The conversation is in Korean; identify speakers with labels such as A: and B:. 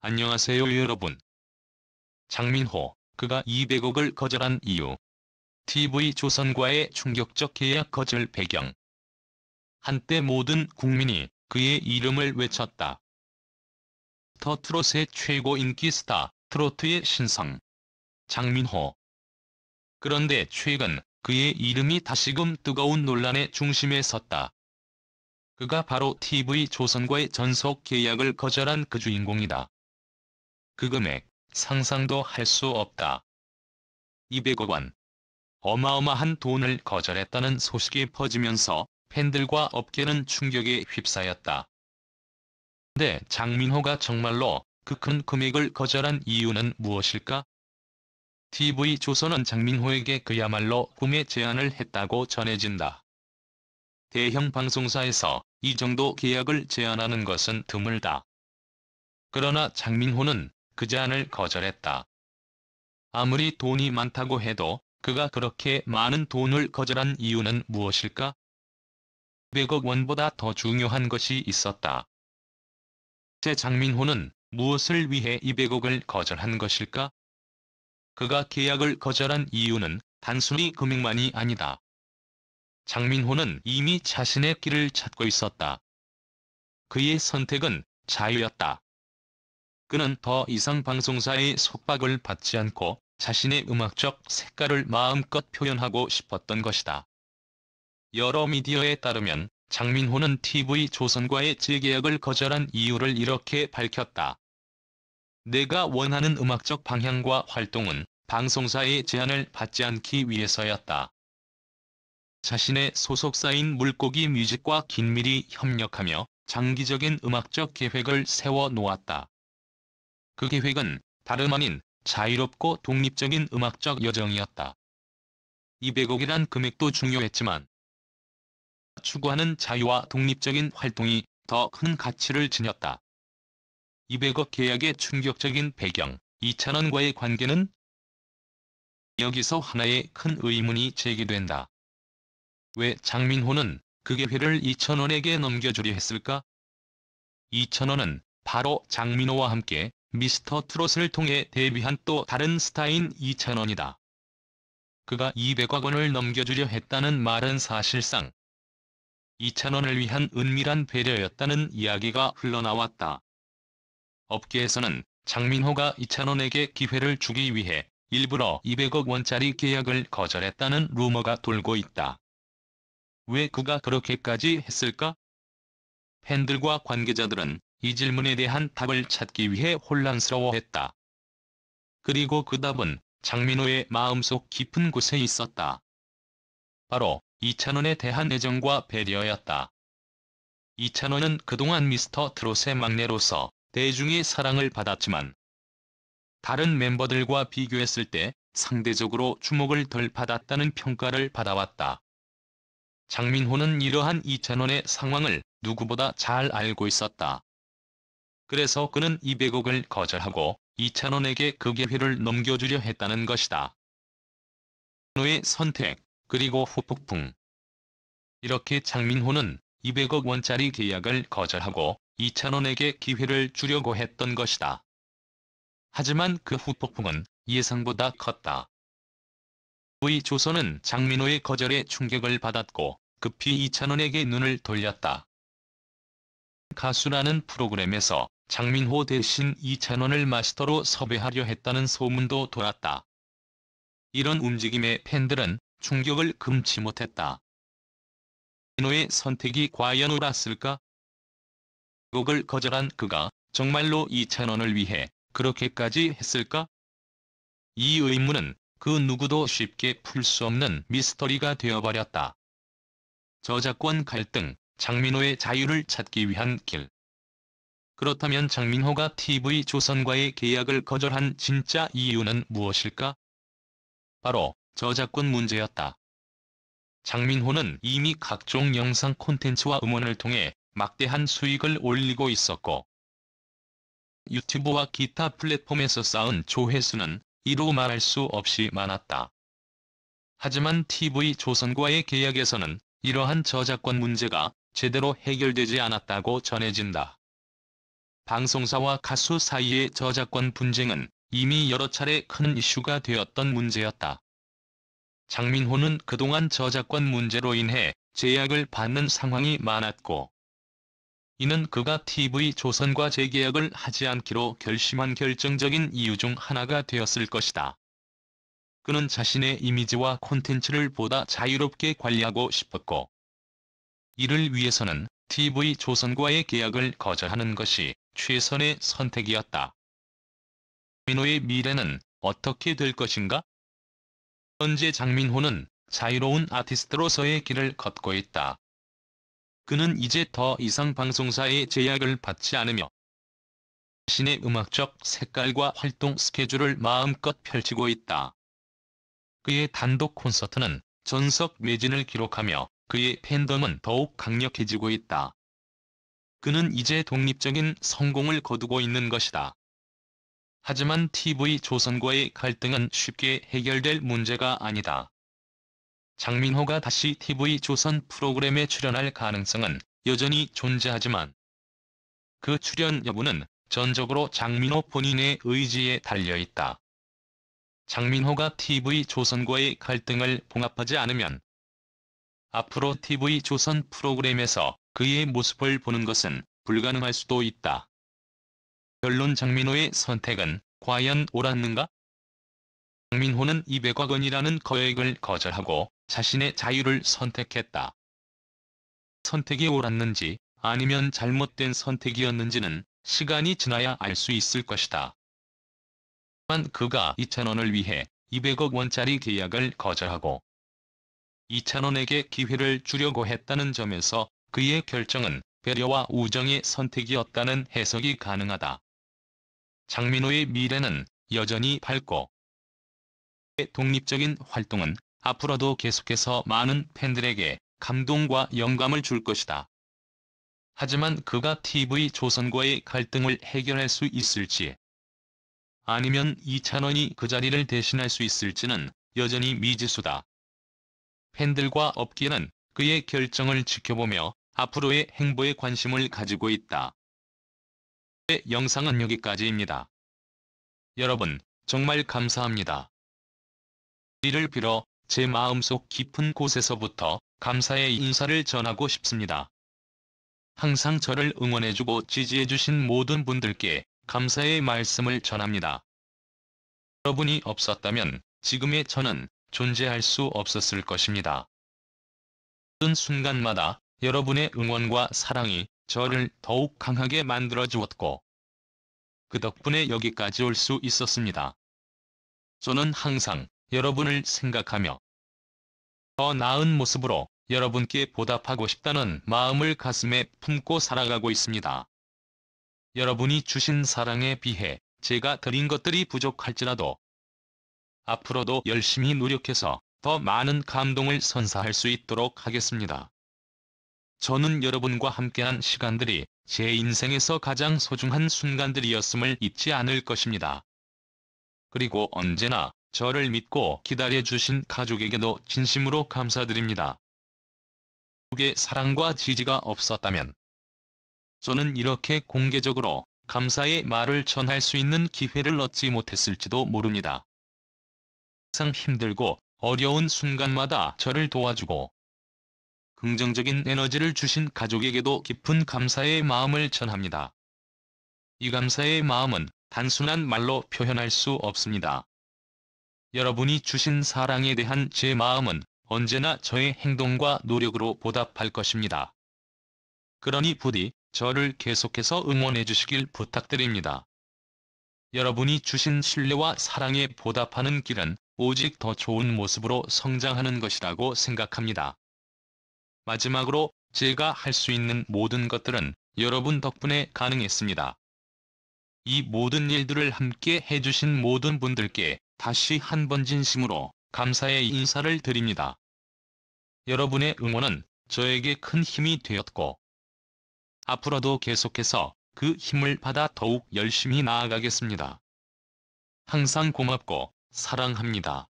A: 안녕하세요 여러분. 장민호, 그가 200억을 거절한 이유. TV조선과의 충격적 계약 거절 배경. 한때 모든 국민이 그의 이름을 외쳤다. 트롯의 최고 인기 스타, 트로트의 신성. 장민호. 그런데 최근 그의 이름이 다시금 뜨거운 논란의 중심에 섰다. 그가 바로 TV조선과의 전속 계약을 거절한 그 주인공이다. 그 금액, 상상도 할 수 없다. 200억 원. 어마어마한 돈을 거절했다는 소식이 퍼지면서 팬들과 업계는 충격에 휩싸였다. 근데 장민호가 정말로 그 큰 금액을 거절한 이유는 무엇일까? TV조선은 장민호에게 그야말로 꿈의 제안을 했다고 전해진다. 대형 방송사에서 이 정도 계약을 제안하는 것은 드물다. 그러나 장민호는 그 제안을 거절했다. 아무리 돈이 많다고 해도 그가 그렇게 많은 돈을 거절한 이유는 무엇일까? 100억 원보다 더 중요한 것이 있었다. 제 장민호는 무엇을 위해 200억을 거절한 것일까? 그가 계약을 거절한 이유는 단순히 금액만이 아니다. 장민호는 이미 자신의 길을 찾고 있었다. 그의 선택은 자유였다. 그는 더 이상 방송사의 속박을 받지 않고 자신의 음악적 색깔을 마음껏 표현하고 싶었던 것이다. 여러 미디어에 따르면 장민호는 TV조선과의 재계약을 거절한 이유를 이렇게 밝혔다. 내가 원하는 음악적 방향과 활동은 방송사의 제안을 받지 않기 위해서였다. 자신의 소속사인 물고기 뮤직과 긴밀히 협력하며 장기적인 음악적 계획을 세워 놓았다. 그 계획은 다름 아닌 자유롭고 독립적인 음악적 여정이었다. 200억이란 금액도 중요했지만 추구하는 자유와 독립적인 활동이 더 큰 가치를 지녔다. 200억 계약의 충격적인 배경, 이찬원과의 관계는? 여기서 하나의 큰 의문이 제기된다. 왜 장민호는 그 기회를 이찬원에게 넘겨주려 했을까? 이찬원은 바로 장민호와 함께 미스터 트롯을 통해 데뷔한 또 다른 스타인 이찬원이다. 그가 200억 원을 넘겨주려 했다는 말은 사실상 이찬원을 위한 은밀한 배려였다는 이야기가 흘러나왔다. 업계에서는 장민호가 이찬원에게 기회를 주기 위해 일부러 200억 원짜리 계약을 거절했다는 루머가 돌고 있다. 왜 그가 그렇게까지 했을까? 팬들과 관계자들은 이 질문에 대한 답을 찾기 위해 혼란스러워했다. 그리고 그 답은 장민호의 마음속 깊은 곳에 있었다. 바로 이찬원에 대한 애정과 배려였다. 이찬원은 그동안 미스터 트롯의 막내로서 대중의 사랑을 받았지만 다른 멤버들과 비교했을 때 상대적으로 주목을 덜 받았다는 평가를 받아왔다. 장민호는 이러한 이찬원의 상황을 누구보다 잘 알고 있었다. 그래서 그는 200억을 거절하고 이찬원에게 그 기회를 넘겨주려 했다는 것이다. 노의 선택, 그리고 후폭풍. 이렇게 장민호는 200억 원짜리 계약을 거절하고 이찬원에게 기회를 주려고 했던 것이다. 하지만 그 후폭풍은 예상보다 컸다. TV조선은 장민호의 거절에 충격을 받았고 급히 이찬원에게 눈을 돌렸다. 가수라는 프로그램에서 장민호 대신 이찬원을 마스터로 섭외하려 했다는 소문도 돌았다. 이런 움직임에 팬들은 충격을 금치 못했다. 장민호의 선택이 과연 옳았을까? 곡을 거절한 그가 정말로 이찬원을 위해 그렇게까지 했을까? 이 의문은 그 누구도 쉽게 풀 수 없는 미스터리가 되어버렸다. 저작권 갈등, 장민호의 자유를 찾기 위한 길. 그렇다면 장민호가 TV조선과의 계약을 거절한 진짜 이유는 무엇일까? 바로 저작권 문제였다. 장민호는 이미 각종 영상 콘텐츠와 음원을 통해 막대한 수익을 올리고 있었고 유튜브와 기타 플랫폼에서 쌓은 조회수는 이루 말할 수 없이 많았다. 하지만 TV조선과의 계약에서는 이러한 저작권 문제가 제대로 해결되지 않았다고 전해진다. 방송사와 가수 사이의 저작권 분쟁은 이미 여러 차례 큰 이슈가 되었던 문제였다. 장민호는 그동안 저작권 문제로 인해 제약을 받는 상황이 많았고, 이는 그가 TV조선과 재계약을 하지 않기로 결심한 결정적인 이유 중 하나가 되었을 것이다. 그는 자신의 이미지와 콘텐츠를 보다 자유롭게 관리하고 싶었고, 이를 위해서는 TV조선과의 계약을 거절하는 것이 최선의 선택이었다. 장민호의 미래는 어떻게 될 것인가? 현재 장민호는 자유로운 아티스트로서의 길을 걷고 있다. 그는 이제 더 이상 방송사의 제약을 받지 않으며 자신의 음악적 색깔과 활동 스케줄을 마음껏 펼치고 있다. 그의 단독 콘서트는 전석 매진을 기록하며 그의 팬덤은 더욱 강력해지고 있다. 그는 이제 독립적인 성공을 거두고 있는 것이다. 하지만 TV조선과의 갈등은 쉽게 해결될 문제가 아니다. 장민호가 다시 TV조선 프로그램에 출연할 가능성은 여전히 존재하지만 그 출연 여부는 전적으로 장민호 본인의 의지에 달려있다. 장민호가 TV조선과의 갈등을 봉합하지 않으면 앞으로 TV조선 프로그램에서 그의 모습을 보는 것은 불가능할 수도 있다. 결론 장민호의 선택은 과연 옳았는가? 장민호는 200억 원이라는 거액을 거절하고 자신의 자유를 선택했다. 선택이 옳았는지 아니면 잘못된 선택이었는지는 시간이 지나야 알 수 있을 것이다. 하지만 그가 이찬원을 위해 200억 원짜리 계약을 거절하고 이찬원에게 기회를 주려고 했다는 점에서 그의 결정은 배려와 우정의 선택이었다는 해석이 가능하다. 장민호의 미래는 여전히 밝고 그의 독립적인 활동은 앞으로도 계속해서 많은 팬들에게 감동과 영감을 줄 것이다. 하지만 그가 TV조선과의 갈등을 해결할 수 있을지 아니면 이찬원이 그 자리를 대신할 수 있을지는 여전히 미지수다. 팬들과 업계는 그의 결정을 지켜보며 앞으로의 행보에 관심을 가지고 있다. 네, 영상은 여기까지입니다. 여러분, 정말 감사합니다. 이를 빌어 제 마음속 깊은 곳에서부터 감사의 인사를 전하고 싶습니다. 항상 저를 응원해주고 지지해주신 모든 분들께 감사의 말씀을 전합니다. 여러분이 없었다면 지금의 저는 존재할 수 없었을 것입니다. 모든 순간마다 여러분의 응원과 사랑이 저를 더욱 강하게 만들어주었고 그 덕분에 여기까지 올 수 있었습니다. 저는 항상 여러분을 생각하며 더 나은 모습으로 여러분께 보답하고 싶다는 마음을 가슴에 품고 살아가고 있습니다. 여러분이 주신 사랑에 비해 제가 드린 것들이 부족할지라도 앞으로도 열심히 노력해서 더 많은 감동을 선사할 수 있도록 하겠습니다. 저는 여러분과 함께한 시간들이 제 인생에서 가장 소중한 순간들이었음을 잊지 않을 것입니다. 그리고 언제나 저를 믿고 기다려주신 가족에게도 진심으로 감사드립니다. 가족의 사랑과 지지가 없었다면 저는 이렇게 공개적으로 감사의 말을 전할 수 있는 기회를 얻지 못했을지도 모릅니다. 항상 힘들고 어려운 순간마다 저를 도와주고 긍정적인 에너지를 주신 가족에게도 깊은 감사의 마음을 전합니다. 이 감사의 마음은 단순한 말로 표현할 수 없습니다. 여러분이 주신 사랑에 대한 제 마음은 언제나 저의 행동과 노력으로 보답할 것입니다. 그러니 부디 저를 계속해서 응원해 주시길 부탁드립니다. 여러분이 주신 신뢰와 사랑에 보답하는 길은 오직 더 좋은 모습으로 성장하는 것이라고 생각합니다. 마지막으로 제가 할 수 있는 모든 것들은 여러분 덕분에 가능했습니다. 이 모든 일들을 함께 해주신 모든 분들께 다시 한번 진심으로 감사의 인사를 드립니다. 여러분의 응원은 저에게 큰 힘이 되었고 앞으로도 계속해서 그 힘을 받아 더욱 열심히 나아가겠습니다. 항상 고맙고 사랑합니다.